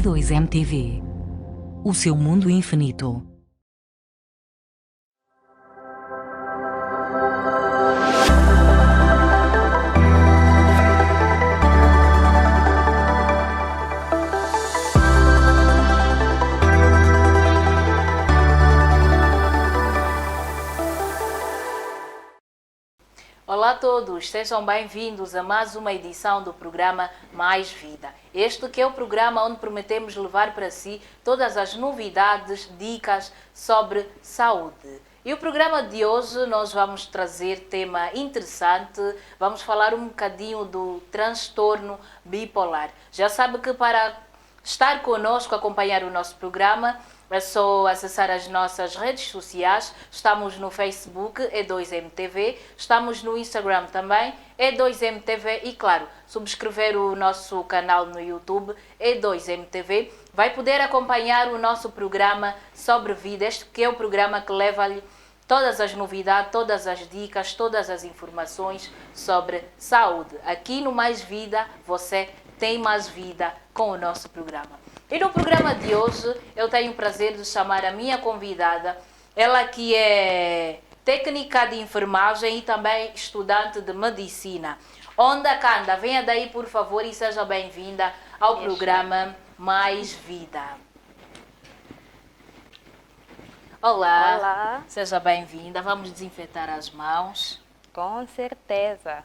E2MTV. O seu mundo infinito. Olá a todos, sejam bem-vindos a mais uma edição do programa Mais Vida. Este que é o programa onde prometemos levar para si todas as novidades, dicas sobre saúde. E o programa de hoje nós vamos trazer tema interessante, vamos falar um bocadinho do transtorno bipolar. Já sabe que para estar conosco, acompanhar o nosso programa, é só acessar as nossas redes sociais. Estamos no Facebook, E2MTV. Estamos no Instagram também, E2MTV. E, claro, subscrever o nosso canal no YouTube, E2MTV. Vai poder acompanhar o nosso programa sobre vida. Este que é o programa que leva-lhe todas as novidades, todas as dicas, todas as informações sobre saúde. Aqui no Mais Vida, você tem mais vida com o nosso programa. E no programa de hoje eu tenho o prazer de chamar a minha convidada, ela que é técnica de enfermagem e também estudante de medicina. Onda Canda, venha daí por favor e seja bem-vinda ao programa Mais Vida. Olá, Olá. Seja bem-vinda. Vamos desinfetar as mãos. Com certeza.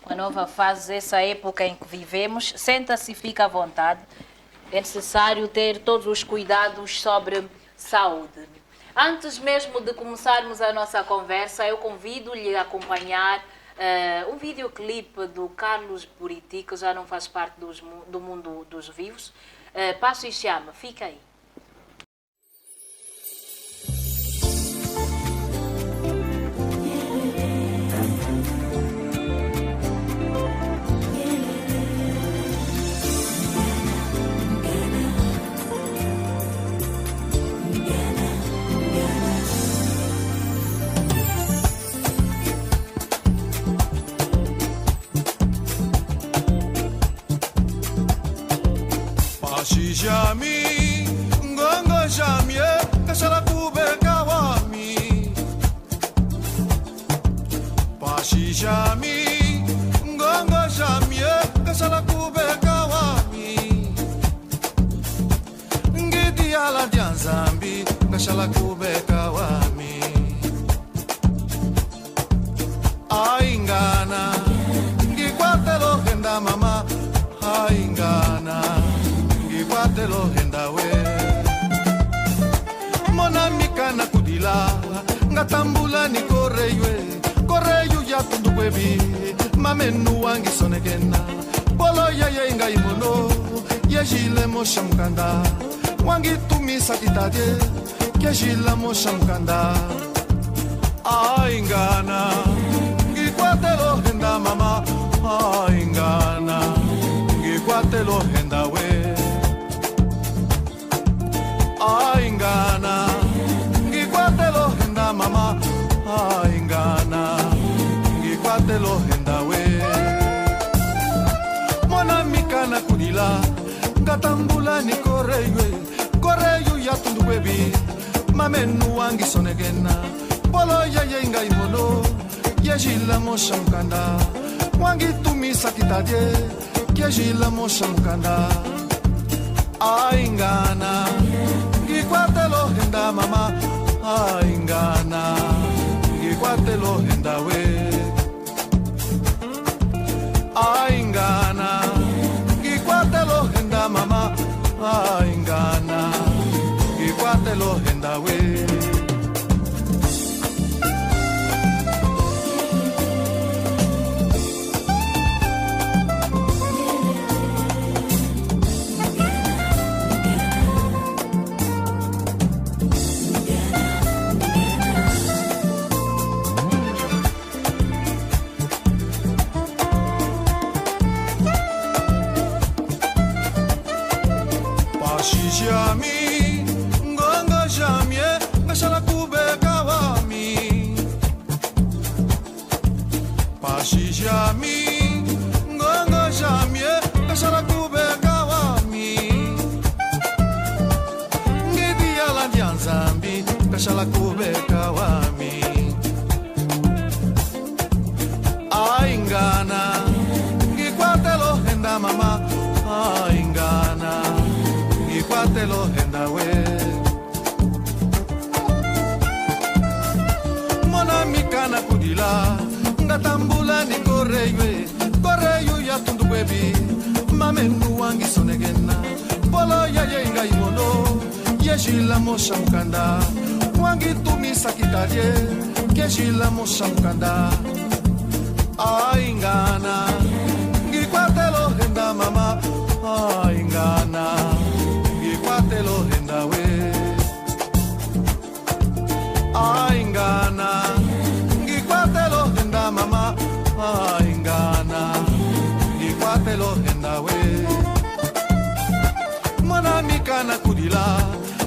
Uma nova fase, essa época em que vivemos. Senta-se e fica à vontade. É necessário ter todos os cuidados sobre saúde. Antes mesmo de começarmos a nossa conversa, eu convido-lhe a acompanhar um videoclipe do Carlos Buriti, que já não faz parte do mundo dos vivos. Passo e chama, fica aí. Jami, ngongo jamie, kashala kubeka wami. Pashi jami, ngongo jamie, kashala kubeka wami. Ngidi ala dianzambi, kashala kubeka wami. Aingana, ngikwatelo henda mama, aingana. Kwatelo hendawe Mona mikana kudila Ngatambula ni koreyu ya tunduwebi Mamenu wangi sonekena Polo ya inga imono Yejile mosha mkanda Wangi tumisa kitadye Yejile mosha mkanda Aingana Ngikwatelo henda mama Aingana Ngikwatelo hendawe Aingana, ngikwatelo henda mama. Aingana, ngikwatelo henda we. Mona mikana kudila, ngatambula ni koreyu ya tunduwebi. Mamenu wangi sonegena, polo ya inga imono, yejila mosha mkanda. Wangi tumisa kitadye, yejila mosha mkanda. Aingana, ngikwatelo henda mama. Aingana, ngikwatelo henda we. Aingana, ngikwatelo henda mama. Aingana, ngikwatelo henda we. Jami, ngongo jamie, ngashala kubeka wami. Pashi jami, ngongo jamie, ngashala kubeka wami. ngashala kubeka wami aingana ngikwatelo henda mama aingana ngikwatelo henda we mona mikana kudila ngatambula ni koreyo ya tundu kwebi mamenu wangi sonegena polo ya yenga imono yeshila mosha mukanda wangi tumisa kitaje keshila mosha mukanda aingana ngikwatelo henda mama aingana ngikwatelo henda we aingana ngikwatelo henda mama aingana ngikwatelo henda we mwana mikana kudila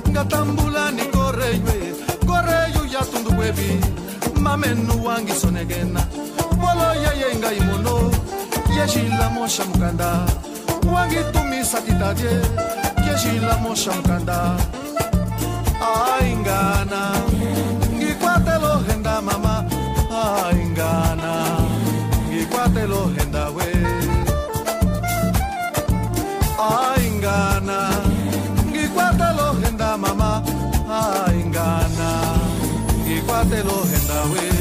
ngatambula ni koreyo ya tundu kwebi mamenu wangi sonegena polo yenga imono yeshila mosha mukanda wangi tumisa kitaje yeshila mosha mukanda aingana ngikwatelo henda mama aingana ngikwatelo henda we aingana ngikwatelo henda mama aingana ngikwatelo henda we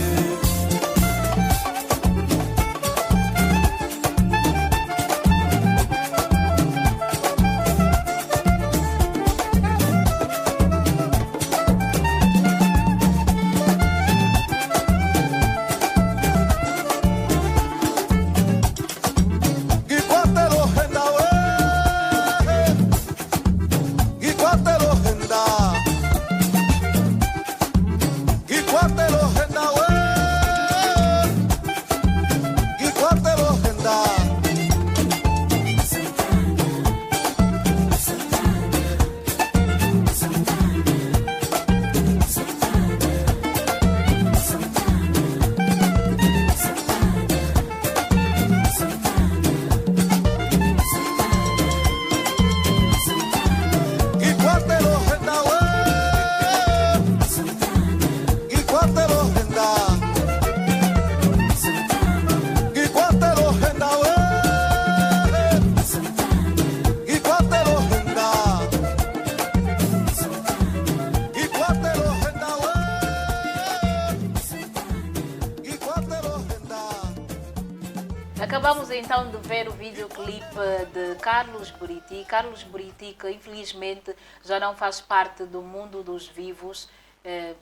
Acabamos então de ver o videoclipe de Carlos Buriti. Carlos Buriti, que infelizmente já não faz parte do mundo dos vivos,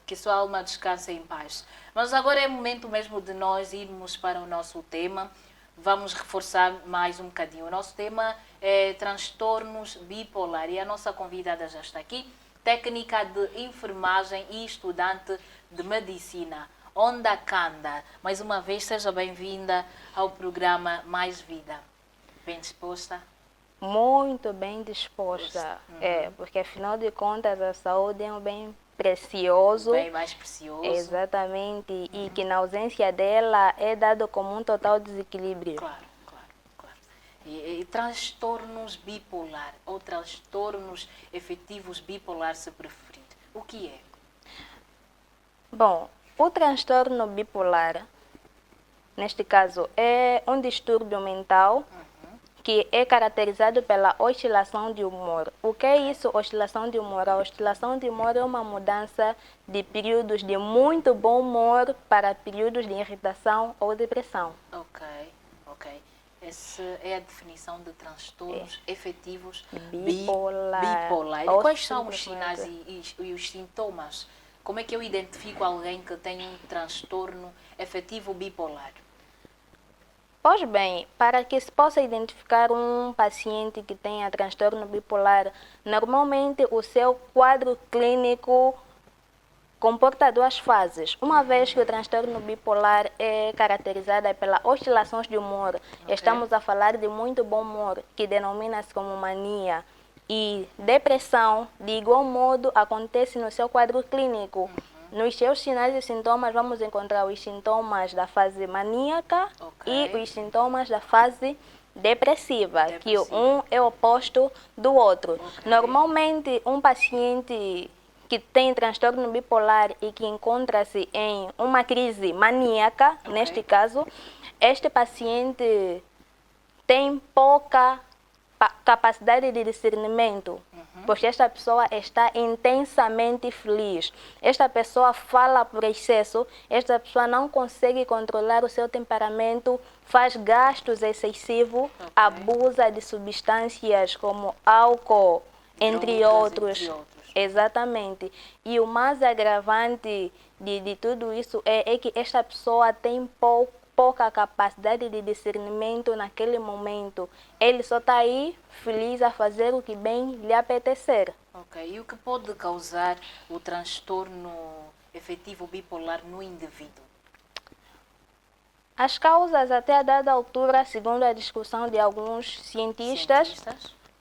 que sua alma descanse em paz. Mas agora é momento mesmo de nós irmos para o nosso tema. Vamos reforçar mais um bocadinho. O nosso tema é transtornos bipolar e a nossa convidada já está aqui, técnica de enfermagem e estudante de medicina, Onda Kanda. Mais uma vez, seja bem-vinda ao programa Mais Vida. Bem disposta? Muito bem disposta. Porque afinal de contas a saúde é um bem precioso. Bem mais precioso. Exatamente. E que na ausência dela é dado como um total desequilíbrio. Claro. E transtornos bipolar ou transtornos efetivos bipolar, se preferir. O que é? Bom, o transtorno bipolar, neste caso, é um distúrbio mental que é caracterizado pela oscilação de humor. O que é isso, oscilação de humor? A oscilação de humor é uma mudança de períodos de muito bom humor para períodos de irritação ou depressão. Ok. Essa é a definição de transtornos efetivos bipolar. E quais são os sinais e os sintomas? Como é que eu identifico alguém que tem um transtorno efetivo bipolar? Pois bem, para que se possa identificar um paciente que tenha transtorno bipolar, normalmente o seu quadro clínico comporta duas fases. Uma vez que o transtorno bipolar é caracterizado pelas oscilações de humor, estamos a falar de muito bom humor, que denomina-se como mania. E depressão, de igual modo, acontece no seu quadro clínico. Nos seus sinais e sintomas, vamos encontrar os sintomas da fase maníaca e os sintomas da fase depressiva, que um é oposto do outro. Normalmente, um paciente que tem transtorno bipolar e que encontra-se em uma crise maníaca, neste caso, este paciente tem pouca capacidade de discernimento, porque esta pessoa está intensamente feliz. Esta pessoa fala por excesso, esta pessoa não consegue controlar o seu temperamento, faz gastos excessivos, abusa de substâncias como álcool, entre outros. Exatamente. E o mais agravante de tudo isso é que esta pessoa tem pouca capacidade de discernimento naquele momento. Ele só está aí feliz a fazer o que bem lhe apetecer. Ok. E o que pode causar o transtorno efetivo bipolar no indivíduo? As causas, até a dada altura, segundo a discussão de alguns cientistas,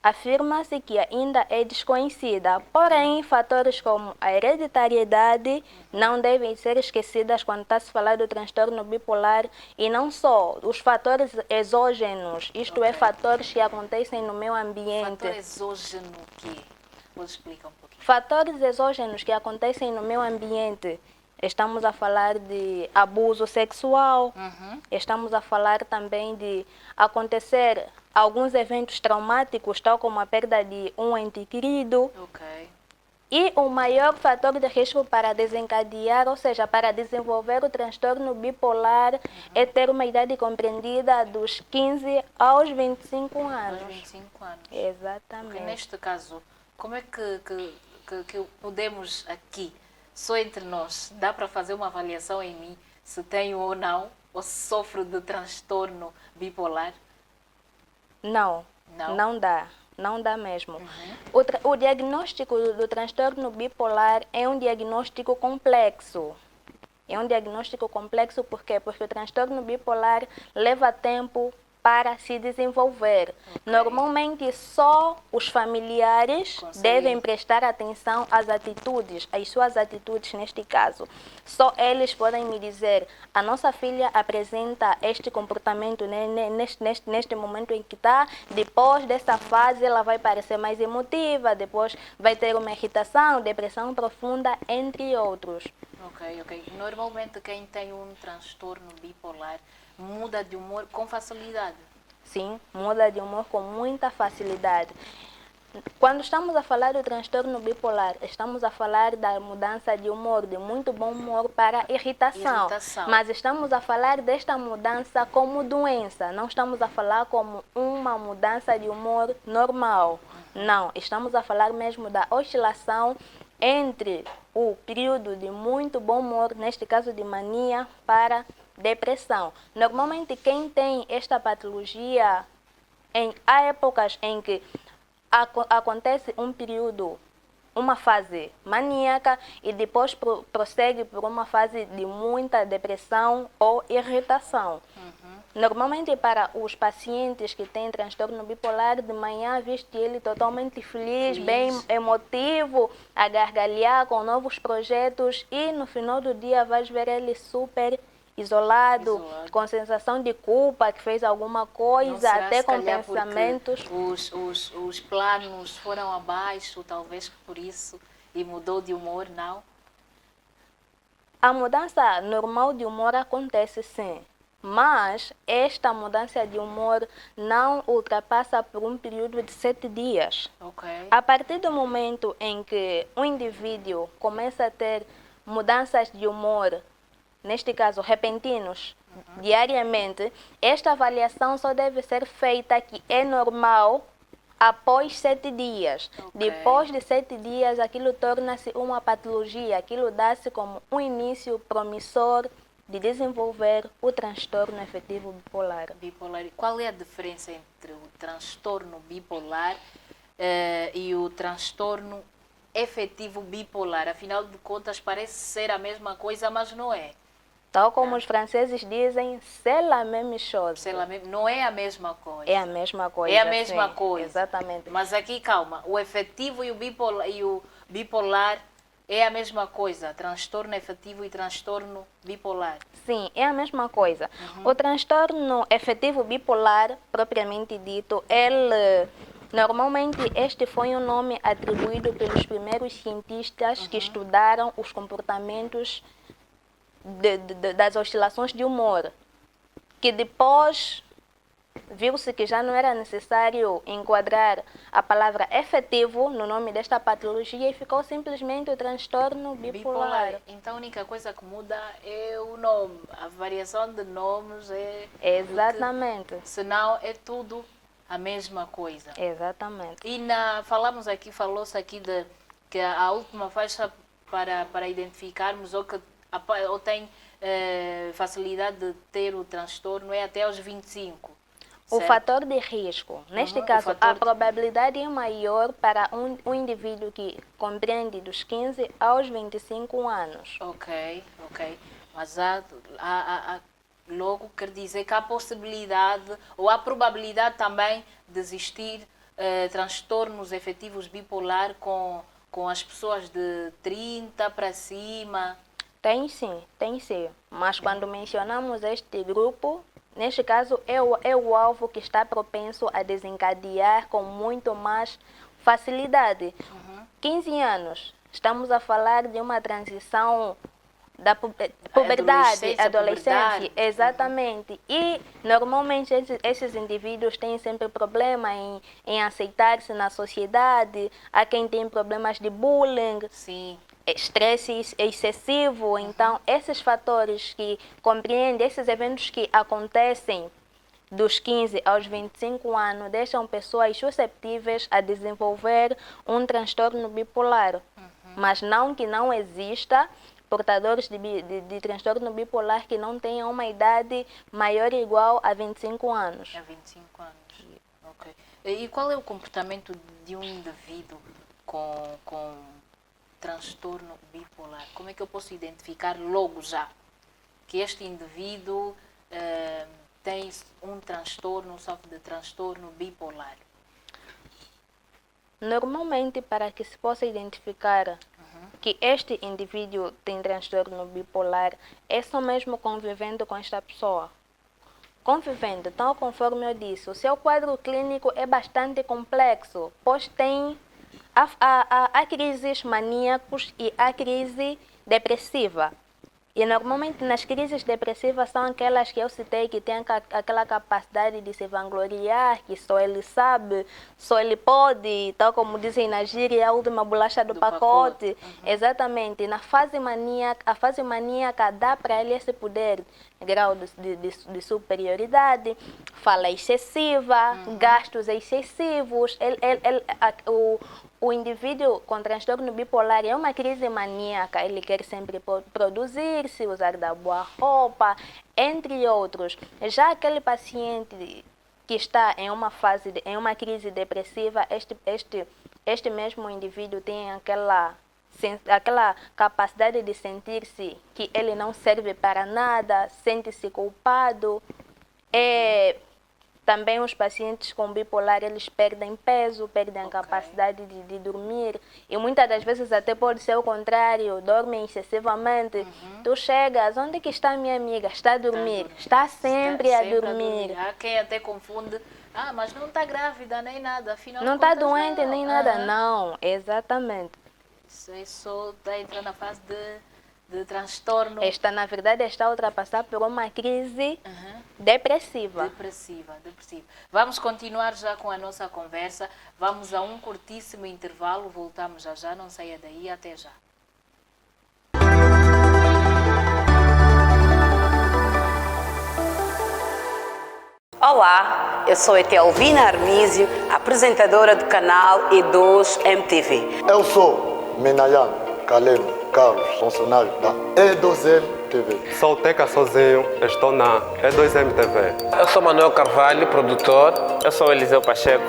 afirma-se que ainda é desconhecida, porém, fatores como a hereditariedade não devem ser esquecidas quando está se falar do transtorno bipolar, e não só os fatores exógenos, isto é, fatores que acontecem no meio ambiente. Fator exógeno o quê? Pode explicar um pouquinho? Fatores exógenos que acontecem no meio ambiente. Estamos a falar de abuso sexual, estamos a falar também de acontecer alguns eventos traumáticos, tal como a perda de um ente querido. E o maior fator de risco para desencadear, ou seja, para desenvolver o transtorno bipolar, é ter uma idade compreendida dos 15 aos 25 anos. Aos 25 anos. Exatamente. Porque neste caso, como é que podemos aqui, só entre nós, dá para fazer uma avaliação em mim se tenho ou não, ou se sofro de transtorno bipolar? Não, não dá. Não dá mesmo. O diagnóstico do transtorno bipolar é um diagnóstico complexo. É um diagnóstico complexo por quê? Porque o transtorno bipolar leva tempo para se desenvolver. Normalmente, só os familiares devem prestar atenção às atitudes, às suas atitudes neste caso. Só eles podem me dizer, a nossa filha apresenta este comportamento neste momento em que está, depois dessa fase ela vai parecer mais emotiva, depois vai ter uma irritação, depressão profunda, entre outros. Ok. Normalmente quem tem um transtorno bipolar muda de humor com facilidade. Sim, muda de humor com muita facilidade. Quando estamos a falar do transtorno bipolar, estamos a falar da mudança de humor, de muito bom humor para irritação. Mas estamos a falar desta mudança como doença, não estamos a falar como uma mudança de humor normal. Não, estamos a falar mesmo da oscilação entre o período de muito bom humor, neste caso de mania, para depressão. Normalmente quem tem esta patologia, há épocas em que acontece um período, uma fase maníaca e depois prossegue por uma fase de muita depressão ou irritação. Normalmente para os pacientes que têm transtorno bipolar, de manhã viste ele totalmente feliz, bem emotivo, a gargalhar com novos projetos, e no final do dia vais ver ele super isolado, com sensação de culpa, que fez alguma coisa, até com pensamentos. Os planos foram abaixo, talvez por isso, e mudou de humor, não? A mudança normal de humor acontece sim, mas esta mudança de humor não ultrapassa por um período de 7 dias. A partir do momento em que o indivíduo começa a ter mudanças de humor, neste caso repentinos, diariamente, esta avaliação só deve ser feita, que é normal, após 7 dias. Depois de 7 dias, aquilo torna-se uma patologia, aquilo dá-se como um início promissor de desenvolver o transtorno efetivo bipolar. Qual é a diferença entre o transtorno bipolar e o transtorno efetivo bipolar? Afinal de contas, parece ser a mesma coisa, mas não é. Tal como os franceses dizem, c'est la même chose. Não é a mesma coisa. É a mesma coisa. É a mesma coisa. Exatamente. Mas aqui, calma, o efetivo e o bipolar é a mesma coisa. Transtorno efetivo e transtorno bipolar. Sim, é a mesma coisa. O transtorno efetivo bipolar, propriamente dito, ele Normalmente, este foi um nome atribuído pelos primeiros cientistas que estudaram os comportamentos das oscilações de humor, que depois viu-se que já não era necessário enquadrar a palavra efetivo no nome desta patologia e ficou simplesmente o transtorno bipolar. Então a única coisa que muda é o nome, a variação de nomes é... Exatamente. Senão é tudo a mesma coisa. Exatamente. E falou-se aqui de que a última faixa para identificarmos ou tem facilidade de ter o transtorno é até aos 25. O certo? fator de risco. Neste caso, a probabilidade é maior para um indivíduo que compreende dos 15 aos 25 anos. Ok. Mas logo quer dizer que há possibilidade ou há probabilidade também de existir transtornos efetivos bipolar com as pessoas de 30 para cima? Tem sim. Mas quando mencionamos este grupo, neste caso é o alvo que está propenso a desencadear com muito mais facilidade. 15 anos, estamos a falar de uma transição da puberdade, adolescência, exatamente. E normalmente esses indivíduos têm sempre problema em aceitar-se na sociedade. Há quem tem problemas de bullying, estresse excessivo. Então, esses fatores que compreendem, esses eventos que acontecem dos 15 aos 25 anos, deixam pessoas susceptíveis a desenvolver um transtorno bipolar. Mas não que não exista portadores de transtorno bipolar que não tenham uma idade maior ou igual a 25 anos. A 25 anos. Ok. E qual é o comportamento de um indivíduo com transtorno bipolar? Como é que eu posso identificar logo já que este indivíduo tem um transtorno, sofre de transtorno bipolar? Normalmente, para que se possa identificar que este indivíduo tem transtorno bipolar, é só mesmo convivendo com esta pessoa. Convivendo, então, conforme eu disse, o seu quadro clínico é bastante complexo, pois tem há crises maníacos e há crise depressiva. E normalmente nas crises depressivas são aquelas que eu citei que têm aquela capacidade de se vangloriar, que só ele sabe, só ele pode, tal como dizem na gíria, a última bolacha do pacote. Exatamente. Na fase maníaca, a fase maníaca dá para ele esse poder, grau de superioridade, fala excessiva, gastos excessivos. O indivíduo com transtorno bipolar é uma crise maníaca, ele quer sempre produzir-se, usar da boa roupa, entre outros. Já aquele paciente que está em uma crise depressiva, este mesmo indivíduo tem aquela capacidade de sentir-se que ele não serve para nada, sente-se culpado. Também os pacientes com bipolar, eles perdem peso, perdem a capacidade de dormir. E muitas das vezes até pode ser o contrário, dormem excessivamente. Tu chegas, onde que está minha amiga? Está a dormir. Está sempre a dormir. Há quem até confunde, mas não está grávida nem nada. Afinal não está doente nem nada, não. Exatamente. Isso está entrando na fase de transtorno. Na verdade, está a ultrapassar por uma crise depressiva. Depressiva. Vamos continuar já com a nossa conversa. Vamos a um curtíssimo intervalo. Voltamos já. Não saia daí. Até já. Olá, eu sou Etelvina Arnísio, apresentadora do canal E2 MTV. Eu sou Menayan Caleb Carlos, funcionário da E2M TV. Sou Teca sozinho, estou na E2M TV. Eu sou Manuel Carvalho, produtor. Eu sou Eliseu Pacheco,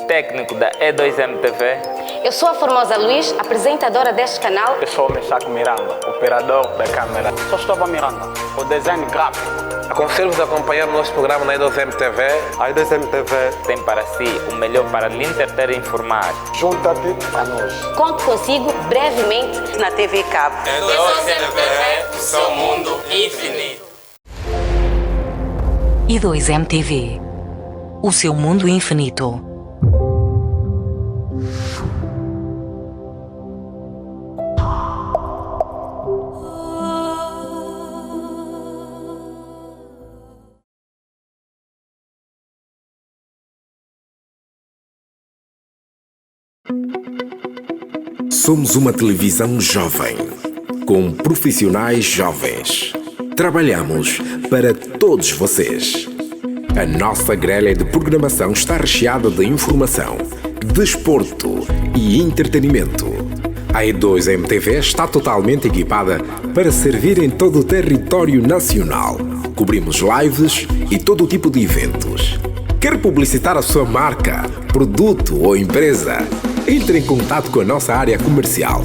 técnico da E2M TV. Eu sou a Formosa Luiz, apresentadora deste canal. Eu sou o Meshach Miranda, operador da câmera. Sou Estova Miranda, o design gráfico. Aconselho-vos a acompanhar o nosso programa na E2M TV. A E2M TV tem para si o melhor para lhe entreter e informar. Junta-te a nós. Conto consigo brevemente na TV Cabo. E2M TV, o seu mundo infinito. E2M TV, o seu mundo infinito. Somos uma televisão jovem, com profissionais jovens. Trabalhamos para todos vocês. A nossa grelha de programação está recheada de informação, desporto e entretenimento. A E2MTV está totalmente equipada para servir em todo o território nacional. Cobrimos lives e todo tipo de eventos. Quer publicitar a sua marca, produto ou empresa? Entre em contato com a nossa área comercial.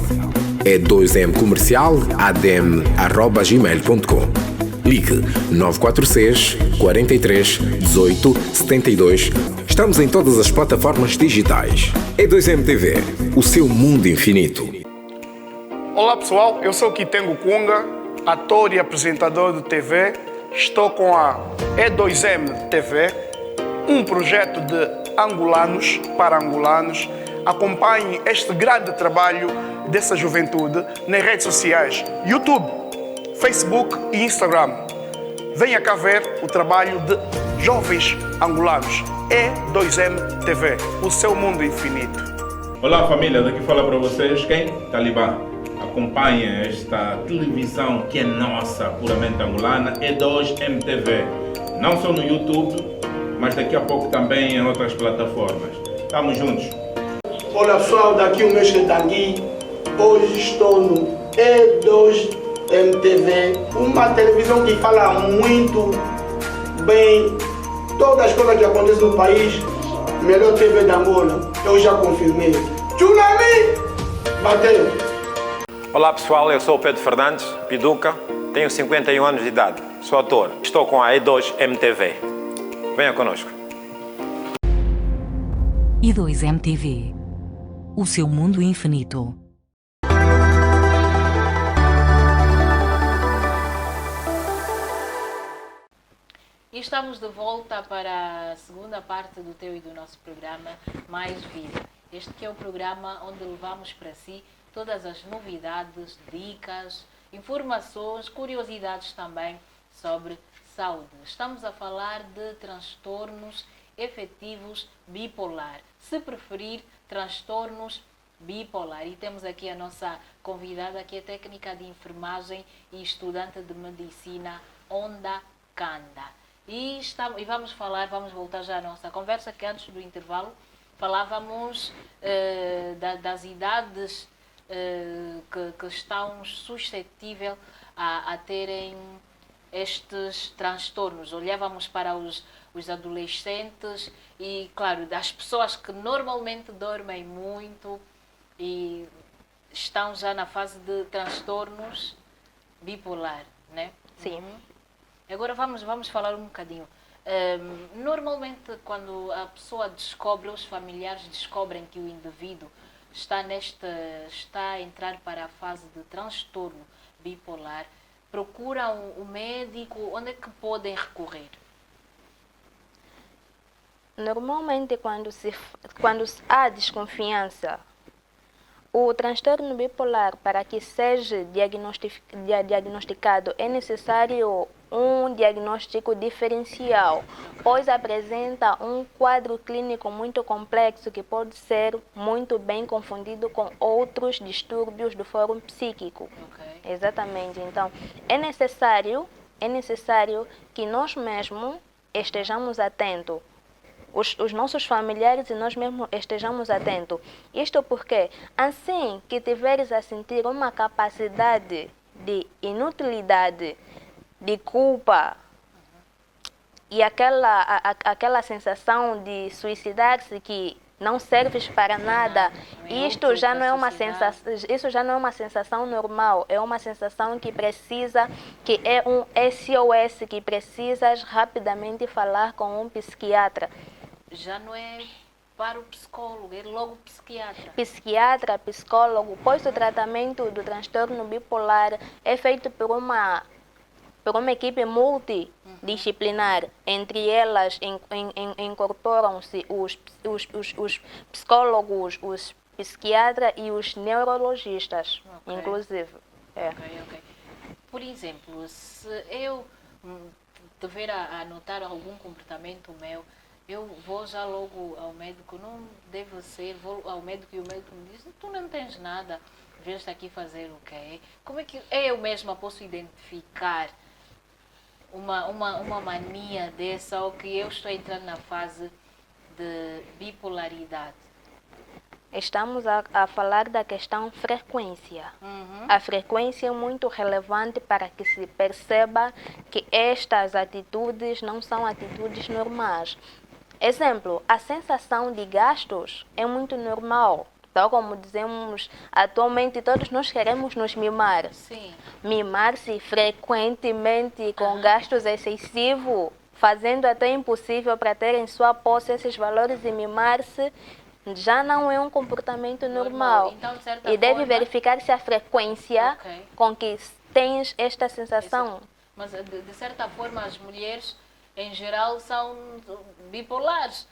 E2mcomercial@gmail.com. Ligue 946 43 18 72. Estamos em todas as plataformas digitais. E2MTV, o seu mundo infinito. Olá pessoal, eu sou Kitengo Kunga, ator e apresentador de TV. Estou com a E2MTV, um projeto de angolanos para angolanos. Acompanhe este grande trabalho dessa juventude nas redes sociais, YouTube, Facebook e Instagram. Venha cá ver o trabalho de jovens angolanos. E2MTV, o seu mundo infinito. Olá família, daqui fala para vocês quem? Talibã. Acompanhem esta televisão que é nossa, puramente angolana, E2MTV. Não só no YouTube, mas daqui a pouco também em outras plataformas. Estamos juntos. Olá pessoal, daqui o Mestre Tangui. Hoje estou no E2MTV, uma televisão que fala muito bem todas as coisas que acontecem no país. Melhor TV da Angola, eu já confirmei. Tsunami! Bateu! Olá pessoal, eu sou o Pedro Fernandes, Piduca, tenho 51 anos de idade, sou ator, estou com a E2MTV. Venha conosco. E2MTV, o seu mundo infinito. E estamos de volta para a segunda parte do teu e do nosso programa Mais Vida. Este que é o programa onde levamos para si todas as novidades, dicas, informações, curiosidades também sobre saúde. Estamos a falar de transtornos efetivos bipolar. Se preferir, transtornos bipolar. E temos aqui a nossa convidada, que é técnica de enfermagem e estudante de medicina, Onda Kanda. E vamos voltar já à nossa conversa, que antes do intervalo falávamos das idades que estão suscetíveis a terem estes transtornos. Olhávamos para os adolescentes e, claro, das pessoas que normalmente dormem muito e estão já na fase de transtornos bipolar, né? Sim. Agora vamos falar um bocadinho. Normalmente, quando a pessoa descobre, os familiares descobrem que o indivíduo está a entrar para a fase de transtorno bipolar, procuram o médico, onde é que podem recorrer? Normalmente, quando há desconfiança, o transtorno bipolar, para que seja diagnosticado, é necessário um diagnóstico diferencial, pois apresenta um quadro clínico muito complexo que pode ser muito bem confundido com outros distúrbios do fórum psíquico. Okay. Exatamente. Então, é necessário que nós mesmos estejamos atentos. Os nossos familiares e nós mesmos estejamos atentos. Isto porque, assim que tiveres a sentir uma capacidade de inutilidade, de culpa e aquela sensação de suicidar-se, que não serves para nada, isso já não é uma sensação normal, é uma sensação que é um SOS, que precisas rapidamente falar com um psiquiatra. Já não é para o psicólogo, é logo psiquiatra. Psiquiatra, psicólogo, pois o tratamento do transtorno bipolar é feito por uma equipe multidisciplinar. Entre elas incorporam-se os psicólogos, os psiquiatras e os neurologistas, okay, inclusive. Ok. Por exemplo, se eu tiver a notar algum comportamento meu eu vou já logo ao médico, não deve ser, vou ao médico e o médico me diz, tu não tens nada, vieste aqui fazer o quê? Como é que eu mesma posso identificar uma mania dessa ou que eu estou entrando na fase de bipolaridade? Estamos a falar da questão frequência. A frequência é muito relevante para que se perceba que estas atitudes não são atitudes normais. Exemplo, a sensação de gastos é muito normal. Tal como dizemos atualmente, todos nós queremos nos mimar. Sim. Mimar-se frequentemente com gastos excessivos, fazendo até impossível para ter em sua posse esses valores e mimar-se, já não é um comportamento normal. Então, de certa e deve forma, verificar-se a frequência com que tens esta sensação. Mas, de certa forma, as mulheres, em geral, são bipolares.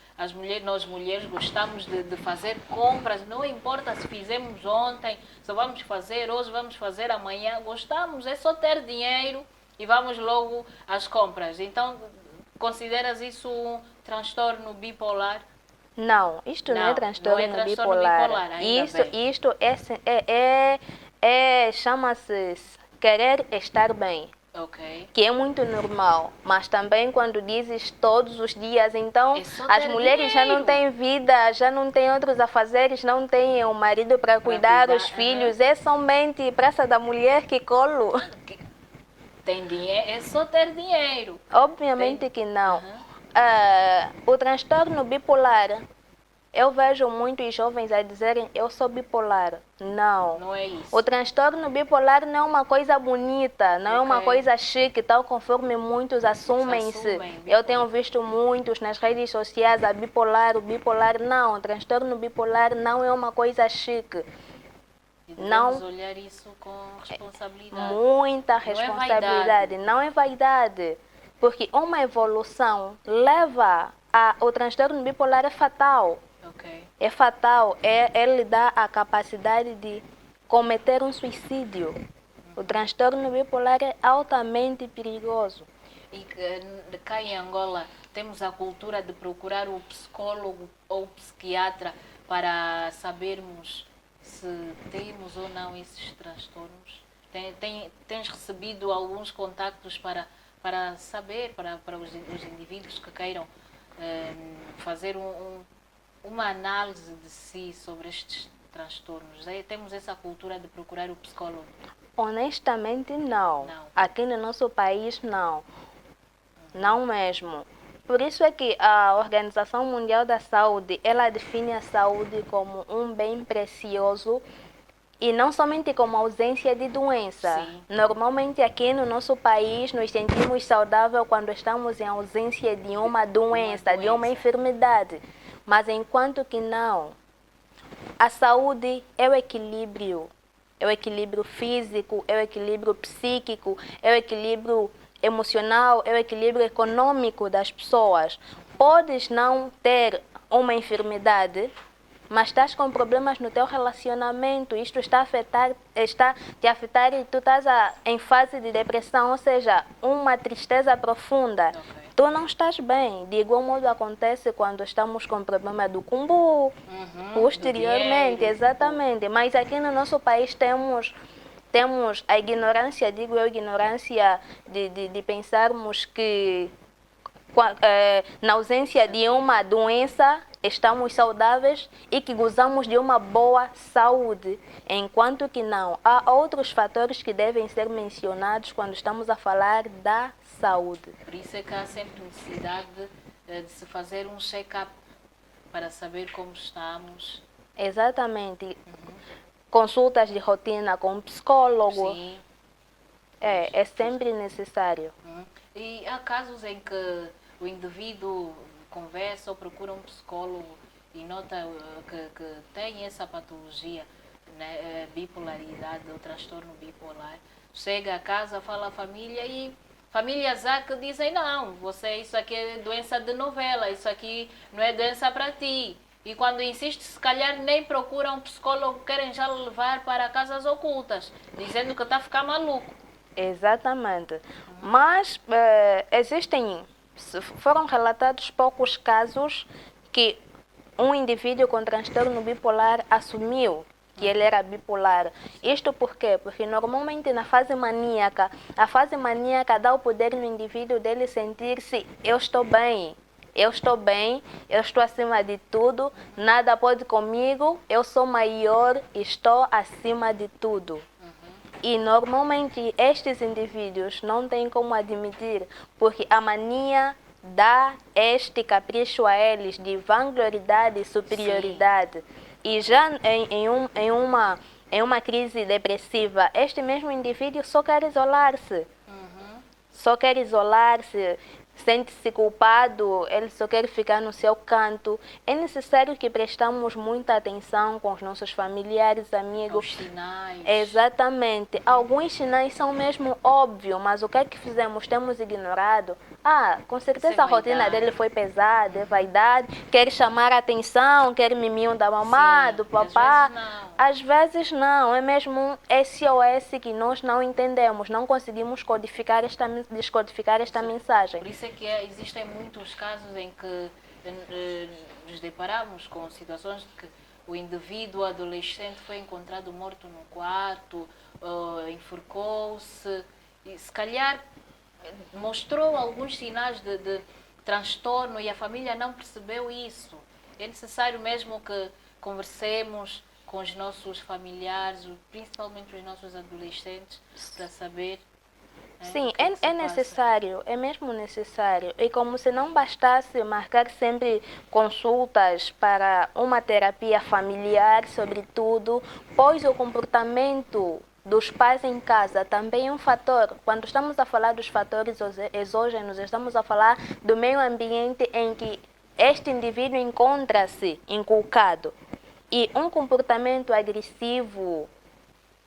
Nós mulheres gostamos de fazer compras, não importa se fizemos ontem, se vamos fazer hoje, vamos fazer amanhã, gostamos, é só ter dinheiro e vamos logo às compras. Então, consideras isso um transtorno bipolar? Não, isto não é transtorno bipolar. Isto chama-se querer estar bem. Que é muito normal, mas também quando dizes todos os dias, então as mulheres já não têm vida, já não têm outros afazeres, não têm o marido para cuidar, os filhos, é somente Praça da Mulher que colo. Tem dinheiro, é só ter dinheiro. Obviamente que não. O transtorno bipolar, eu vejo muitos jovens a dizerem eu sou bipolar. Não. Não é isso. O transtorno bipolar não é uma coisa bonita, não é uma coisa chique, tal conforme muitos assumem-se. Eu tenho visto muitos nas redes sociais, o bipolar. Não, o transtorno bipolar não é uma coisa chique. E devemos olhar isso com responsabilidade. Muita responsabilidade. Não é vaidade. Porque uma evolução leva o transtorno bipolar é fatal. É fatal, ele dá a capacidade de cometer um suicídio. O transtorno bipolar é altamente perigoso. E cá em Angola temos a cultura de procurar o psicólogo ou o psiquiatra para sabermos se temos ou não esses transtornos. Tens recebido alguns contactos para saber, para os indivíduos que queiram fazer uma análise de si sobre estes transtornos? Temos essa cultura de procurar o psicólogo? Honestamente, não. Aqui no nosso país, não. Não mesmo. Por isso é que a Organização Mundial da Saúde, ela define a saúde como um bem precioso e não somente como ausência de doença. Sim. Normalmente aqui no nosso país nos sentimos saudáveis quando estamos em ausência de uma doença, de uma enfermidade. Mas enquanto que não, a saúde é o equilíbrio. É o equilíbrio físico, é o equilíbrio psíquico, é o equilíbrio emocional, é o equilíbrio econômico das pessoas. Podes não ter uma enfermidade, mas estás com problemas no teu relacionamento, isto está te afetar e tu estás em fase de depressão, ou seja, uma tristeza profunda. Tu não estás bem. De igual modo acontece quando estamos com problema do cumbu, posteriormente, exatamente. Mas aqui no nosso país temos a ignorância, digo eu, ignorância de pensarmos que na ausência de uma doença estamos saudáveis e que gozamos de uma boa saúde, enquanto que não. Há outros fatores que devem ser mencionados quando estamos a falar da saúde. Por isso é que há sempre necessidade de se fazer um check-up para saber como estamos. Exatamente. Consultas de rotina com um psicólogo. Sim. É sempre necessário. E há casos em que o indivíduo conversa ou procura um psicólogo e nota que tem essa patologia, né, bipolaridade ou transtorno bipolar. Chega a casa, fala à família e famílias há que dizem não, isso aqui é doença de novela, isso aqui não é doença para ti. E quando insiste, se calhar nem procuram um psicólogo, querem já levar para casas ocultas, dizendo que está a ficar maluco. Exatamente. Mas existem foram relatados poucos casos que um indivíduo com transtorno bipolar assumiu que ele era bipolar. Isto por quê? Porque normalmente na fase maníaca, a fase maníaca dá o poder no indivíduo dele sentir-se, eu estou bem, eu estou acima de tudo, nada pode comigo, eu sou maior, estou acima de tudo. E normalmente estes indivíduos não têm como admitir, porque a mania dá este capricho a eles de vangloriedade e superioridade. E já em uma crise depressiva, este mesmo indivíduo só quer isolar-se. Só quer isolar-se, sente-se culpado, ele só quer ficar no seu canto. É necessário que prestamos muita atenção com os nossos familiares, amigos. Os sinais. Exatamente. Alguns sinais são mesmo óbvios, mas o que é que fizemos? Temos ignorado. Com certeza a rotina dele foi pesada, é vaidade, quer chamar a atenção, quer miminho da mamãe, do papá. Às vezes não, é mesmo um SOS que nós não entendemos, não conseguimos descodificar esta mensagem. Por isso é que existem muitos casos em que nos deparamos com situações de que o indivíduo adolescente foi encontrado morto no quarto, enforcou-se, e se calhar mostrou alguns sinais de transtorno e a família não percebeu isso. É necessário mesmo que conversemos com os nossos familiares, principalmente os nossos adolescentes, para saber. Sim, é necessário, é mesmo necessário. E como se não bastasse marcar sempre consultas para uma terapia familiar, sobretudo, pois o comportamento dos pais em casa também é um fator. Quando estamos a falar dos fatores exógenos, estamos a falar do meio ambiente em que este indivíduo encontra-se inculcado. E um comportamento agressivo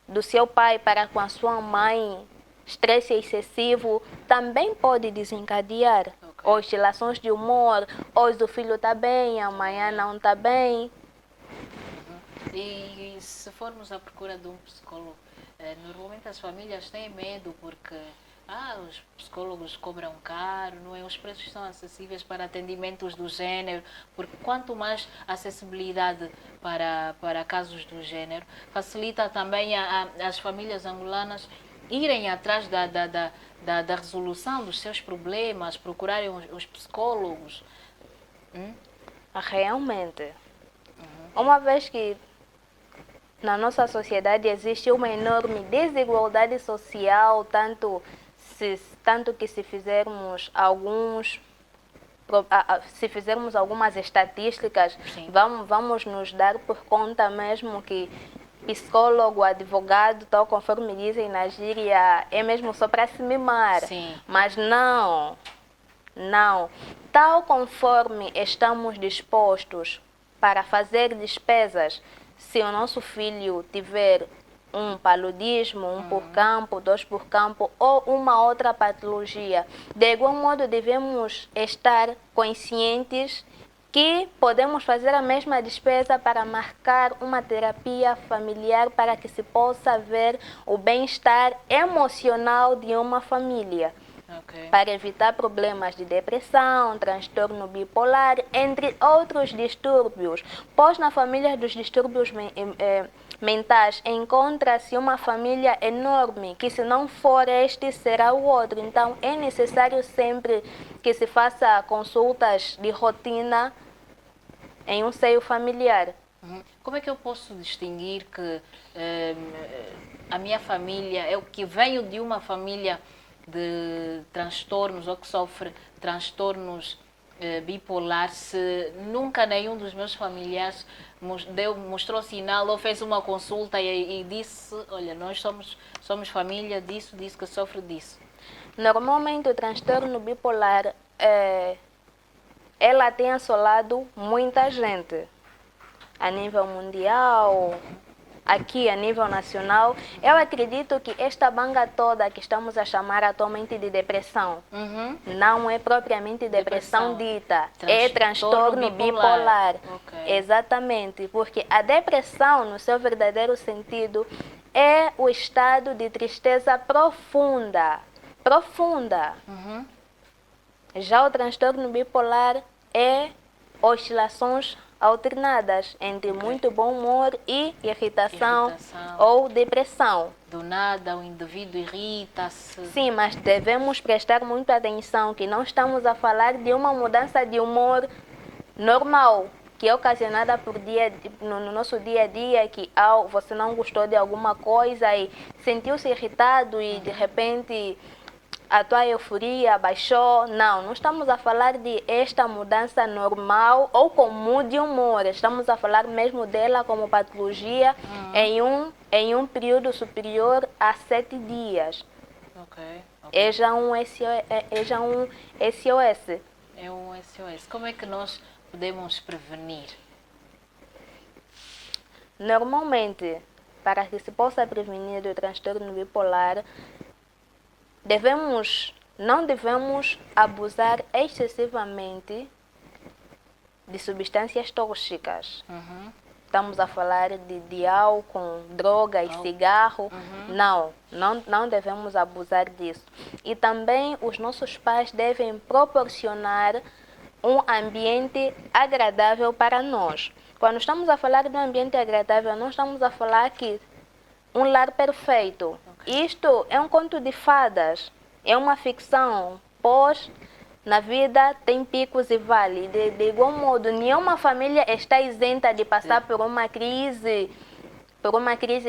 do seu pai para com a sua mãe, estresse excessivo, também pode desencadear oscilações de humor. Hoje o filho está bem, amanhã não está bem. E se formos à procura de um psicólogo, normalmente as famílias têm medo porque os psicólogos cobram caro, não é? Os preços são acessíveis para atendimentos do gênero, porque quanto mais acessibilidade para casos do gênero, facilita também as famílias angolanas irem atrás da resolução dos seus problemas, procurarem os psicólogos. Realmente. Uma vez que na nossa sociedade existe uma enorme desigualdade social, tanto que se fizermos algumas estatísticas, vamos nos dar por conta mesmo que psicólogo, advogado, tal conforme dizem na gíria, é mesmo só para se mimar. Sim. Mas não. Tal conforme estamos dispostos para fazer despesas, se o nosso filho tiver um paludismo, 1 por campo, 2 por campo ou uma outra patologia, de igual modo devemos estar conscientes que podemos fazer a mesma despesa para marcar uma terapia familiar para que se possa ver o bem-estar emocional de uma família. Para evitar problemas de depressão, transtorno bipolar, entre outros distúrbios. Pois na família dos distúrbios mentais encontra-se uma família enorme, que se não for este, será o outro. Então é necessário sempre que se faça consultas de rotina em um seio familiar. Como é que eu posso distinguir que a minha família, eu que venho de uma família de transtornos ou que sofre transtornos bipolar, se nunca nenhum dos meus familiares mostrou sinal ou fez uma consulta e disse, olha, nós somos família disso que sofre disso? Normalmente o transtorno bipolar ela tem assolado muita gente a nível mundial, aqui a nível nacional. Eu acredito que esta banga toda que estamos a chamar atualmente de depressão, não é propriamente depressão dita, é transtorno bipolar. Exatamente, porque a depressão, no seu verdadeiro sentido, é o estado de tristeza profunda. Já o transtorno bipolar é oscilações alternadas entre muito bom humor e irritação ou depressão. Do nada o indivíduo irrita-se. Sim, mas devemos prestar muita atenção que não estamos a falar de uma mudança de humor normal, que é ocasionada por no nosso dia a dia, que você não gostou de alguma coisa e sentiu-se irritado e de repente a tua euforia baixou. Não estamos a falar de esta mudança normal ou comum de humor. Estamos a falar mesmo dela como patologia em um período superior a 7 dias. É já um SOS. É um SOS. Como é que nós podemos prevenir? Normalmente, para que se possa prevenir o transtorno bipolar, não devemos abusar excessivamente de substâncias tóxicas. Estamos a falar de álcool, droga e cigarro. Não devemos abusar disso. E também os nossos pais devem proporcionar um ambiente agradável para nós. Quando estamos a falar de um ambiente agradável, não estamos a falar que um lar perfeito. Isto é um conto de fadas, é uma ficção, pois na vida tem picos e vales. De igual modo, nenhuma família está isenta de passar por uma crise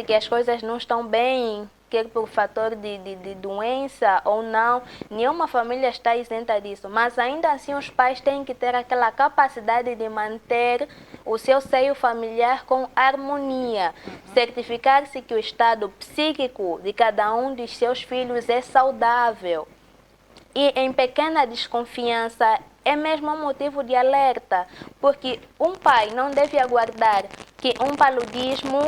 que as coisas não estão bem, quer por fator de doença ou não. Nenhuma família está isenta disso, mas ainda assim os pais têm que ter aquela capacidade de manter o seu seio familiar com harmonia, certificar-se que o estado psíquico de cada um de seus filhos é saudável. E em pequena desconfiança é mesmo um motivo de alerta, porque um pai não deve aguardar que um paludismo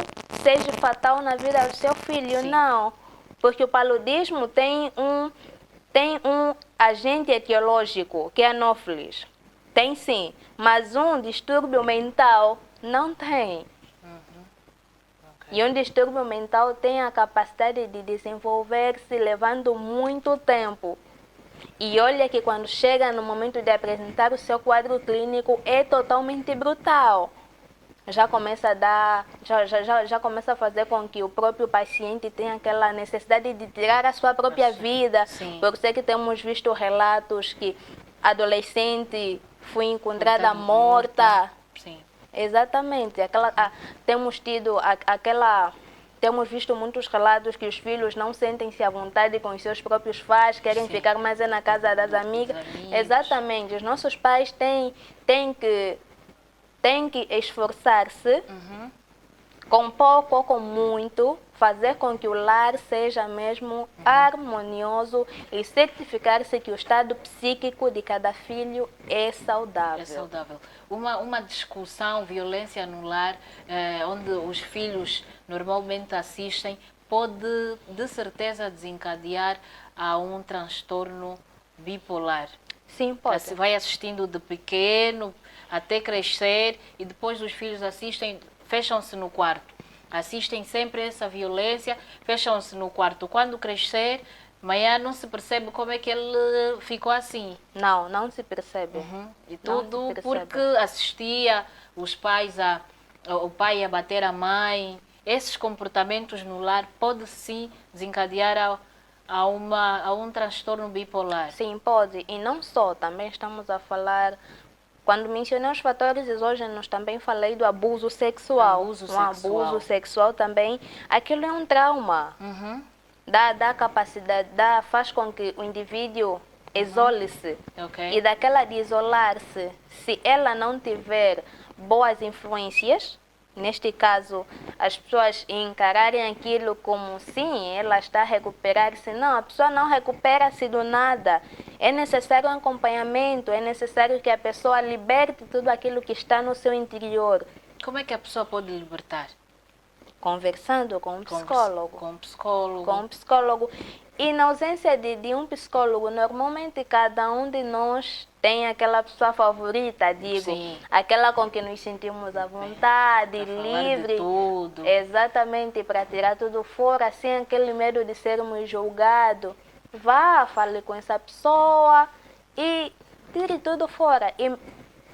seja fatal na vida do seu filho. Sim. Não, porque o paludismo tem um agente etiológico, que é a anófilis. Tem sim, mas um distúrbio mental não tem. E um distúrbio mental tem a capacidade de desenvolver-se levando muito tempo. E olha que quando chega no momento de apresentar o seu quadro clínico é totalmente brutal. Já começa a fazer com que o próprio paciente tenha aquela necessidade de tirar a sua própria vida. Sim. Por isso é que temos visto relatos que adolescente foi encontrada morta. Sim. Exatamente. Temos visto muitos relatos que os filhos não sentem-se à vontade com os seus próprios pais, querem ficar mais na casa das amigas. Exatamente. Os nossos pais têm que esforçar-se, com pouco ou com muito, fazer com que o lar seja mesmo harmonioso e certificar-se que o estado psíquico de cada filho é saudável. É saudável. Uma discussão, violência no lar, onde os filhos normalmente assistem, pode de certeza desencadear a um transtorno bipolar. Sim, pode. Se vai assistindo de pequeno até crescer e depois os filhos assistem, fecham-se no quarto. Assistem sempre essa violência, fecham-se no quarto. Quando crescer, amanhã não se percebe como é que ele ficou assim. Não se percebe. E tudo porque assistia os pais, o pai a bater a mãe. Esses comportamentos no lar podem sim desencadear a um transtorno bipolar. Sim, pode. E não só, também estamos a falar... Quando mencionei os fatores exógenos, também falei do abuso sexual. Abuso sexual também. Aquilo é um trauma. Dá capacidade, faz com que o indivíduo isole-se. E daquela de isolar-se, se ela não tiver boas influências, neste caso, as pessoas encararem aquilo como sim, ela está a recuperar-se. Não, a pessoa não recupera-se do nada. É necessário um acompanhamento, é necessário que a pessoa liberte tudo aquilo que está no seu interior. Como é que a pessoa pode libertar? Conversando com um psicólogo. Com um psicólogo. Com um psicólogo. E na ausência de um psicólogo, normalmente cada um de nós tem aquela pessoa favorita, aquela com quem nos sentimos à vontade, livre. Tudo. Exatamente, para tirar tudo fora, sem aquele medo de sermos julgados. Vá, fale com essa pessoa e tire tudo fora.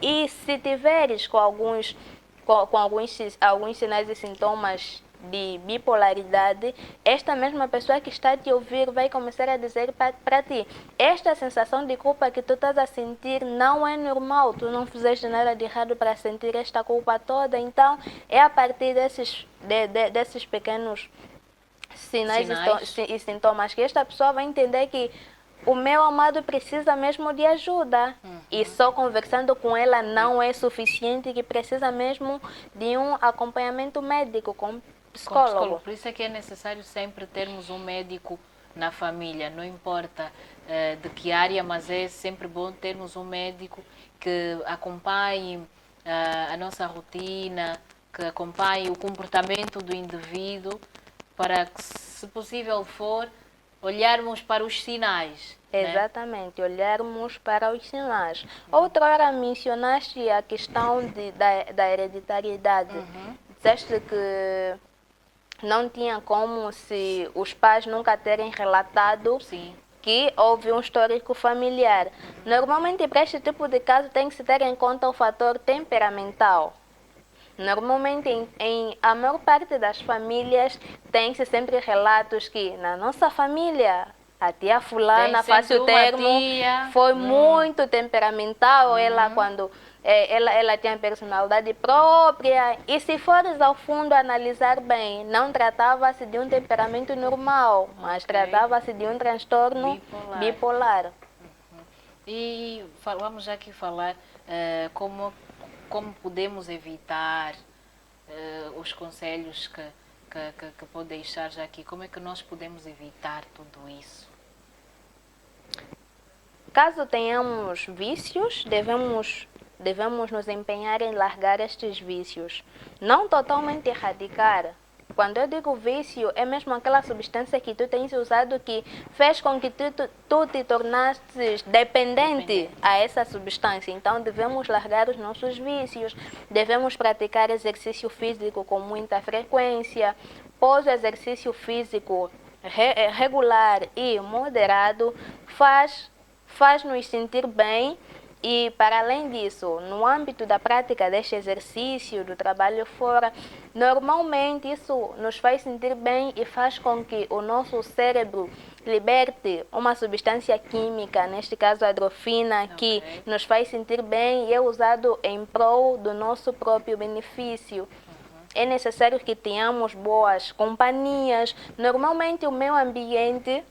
E se tiveres com alguns sinais e sintomas de bipolaridade, esta mesma pessoa que está a te ouvir vai começar a dizer para ti: esta sensação de culpa que tu estás a sentir não é normal, tu não fizeste nada de errado para sentir esta culpa toda. Então, é a partir desses pequenos sinais e sintomas que esta pessoa vai entender que o meu amado precisa mesmo de ajuda. E só conversando com ela não é suficiente, que precisa mesmo de um acompanhamento médico com psicólogo. Por isso é que é necessário sempre termos um médico na família, não importa de que área, mas é sempre bom termos um médico que acompanhe a nossa rotina, que acompanhe o comportamento do indivíduo, para que, se possível for, olharmos para os sinais. Exatamente, olharmos para os sinais. Outrora mencionaste a questão da hereditariedade. Disseste que não tinha como, se os pais nunca terem relatado que houve um histórico familiar. Normalmente, para este tipo de caso, tem que se ter em conta o fator temperamental. Normalmente, em a maior parte das famílias, tem-se sempre relatos que na nossa família a tia fulana, fácil termo, foi muito temperamental. Ela, quando ela tinha personalidade própria. E se fores ao fundo analisar bem, não tratava-se de um temperamento normal, mas tratava-se de um transtorno bipolar. E vamos já aqui falar como podemos evitar os conselhos que pode deixar já aqui. Como é que nós podemos evitar tudo isso? Caso tenhamos vícios, devemos nos empenhar em largar estes vícios. Não totalmente erradicar. Quando eu digo vício, é mesmo aquela substância que tu tens usado que fez com que tu te tornasses dependente a essa substância. Então, devemos largar os nossos vícios, devemos praticar exercício físico com muita frequência. Pois o exercício físico regular e moderado faz-nos sentir bem. E, para além disso, no âmbito da prática deste exercício, do trabalho fora, normalmente isso nos faz sentir bem e faz com que o nosso cérebro liberte uma substância química, neste caso a endorfina, que nos faz sentir bem e é usado em prol do nosso próprio benefício. É necessário que tenhamos boas companhias. Normalmente o meio ambiente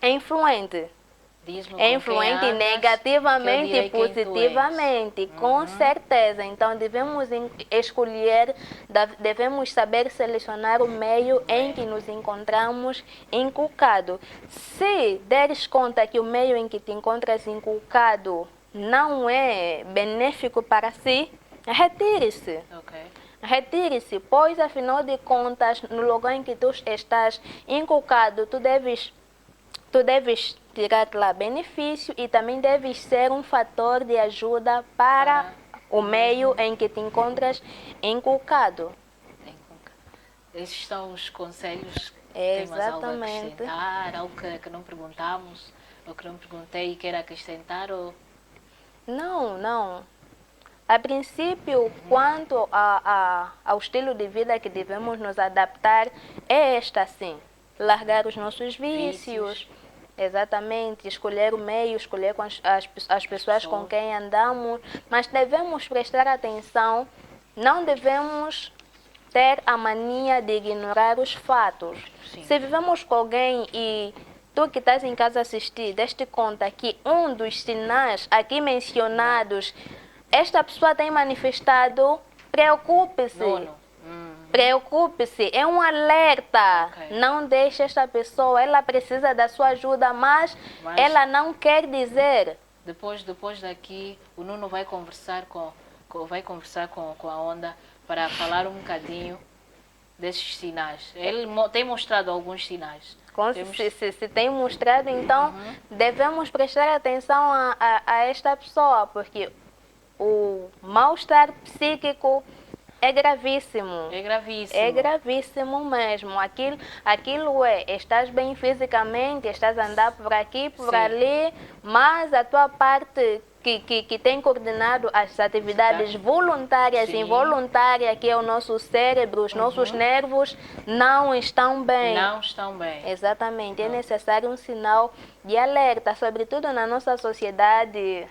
é influente. É influente negativamente e positivamente, com certeza. Então devemos escolher, devemos saber selecionar o meio em que nos encontramos inculcado. Se deres conta que o meio em que te encontras inculcado não é benéfico para si, retire-se. Retire-se, pois afinal de contas, no lugar em que tu estás inculcado, tu deves tirar lá benefício e também deves ser um fator de ajuda para o meio em que te encontras inculcado. Esses são os conselhos. Exatamente. Tem mais algo a acrescentar? Algo que não perguntamos, ou que não perguntei e quer acrescentar? Ou... Não. A princípio, quanto ao estilo de vida que devemos nos adaptar, é esta sim. Largar os nossos vícios. Exatamente, escolher o meio, escolher com as pessoas com quem andamos, mas devemos prestar atenção, não devemos ter a mania de ignorar os fatos. Se vivemos com alguém e tu que estás em casa a assistir, deste conta que um dos sinais aqui mencionados, esta pessoa tem manifestado, preocupe-se. Preocupe-se, é um alerta. Não deixe esta pessoa, ela precisa da sua ajuda, mas ela não quer dizer. Depois daqui, o Nuno vai conversar com a Onda para falar um bocadinho desses sinais. Ele tem mostrado alguns sinais. Se tem mostrado, então devemos prestar atenção a esta pessoa, porque o mal-estar psíquico é gravíssimo. É gravíssimo. É gravíssimo mesmo. Aquilo estás bem fisicamente, estás a andar por aqui, por ali, mas a tua parte que tem coordenado as atividades voluntárias e involuntárias, que é o nosso cérebro, os nossos nervos, não estão bem. Não estão bem. Exatamente. É necessário um sinal de alerta, sobretudo na nossa sociedade.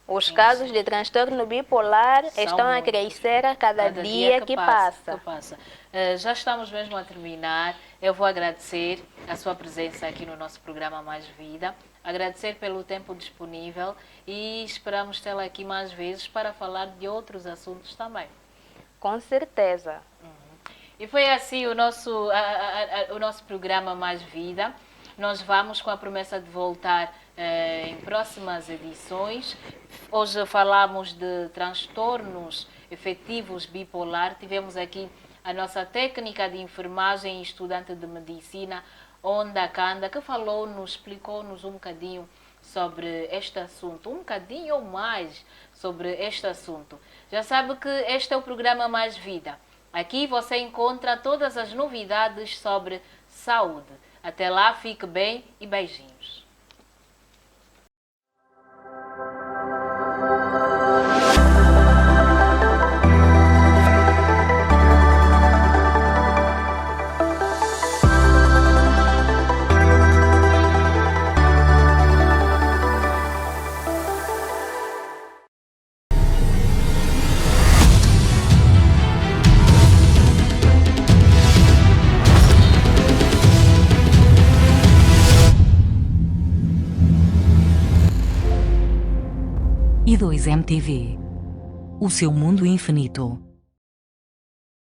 Os casos de transtorno bipolar estão a crescer a cada dia que passa. Já estamos mesmo a terminar. Eu vou agradecer a sua presença aqui no nosso programa Mais Vida. Agradecer pelo tempo disponível e esperamos tê-la aqui mais vezes para falar de outros assuntos também. Com certeza. E foi assim o nosso programa Mais Vida. Nós vamos com a promessa de voltar em próximas edições. Hoje falamos de transtornos efetivos bipolar. Tivemos aqui a nossa técnica de enfermagem e estudante de medicina, Onda Kanda, que explicou-nos um bocadinho sobre este assunto, um bocadinho ou mais sobre este assunto. Já sabe que este é o programa Mais Vida. Aqui você encontra todas as novidades sobre saúde. Até lá, fique bem e beijinhos. E2MTV, o seu mundo infinito.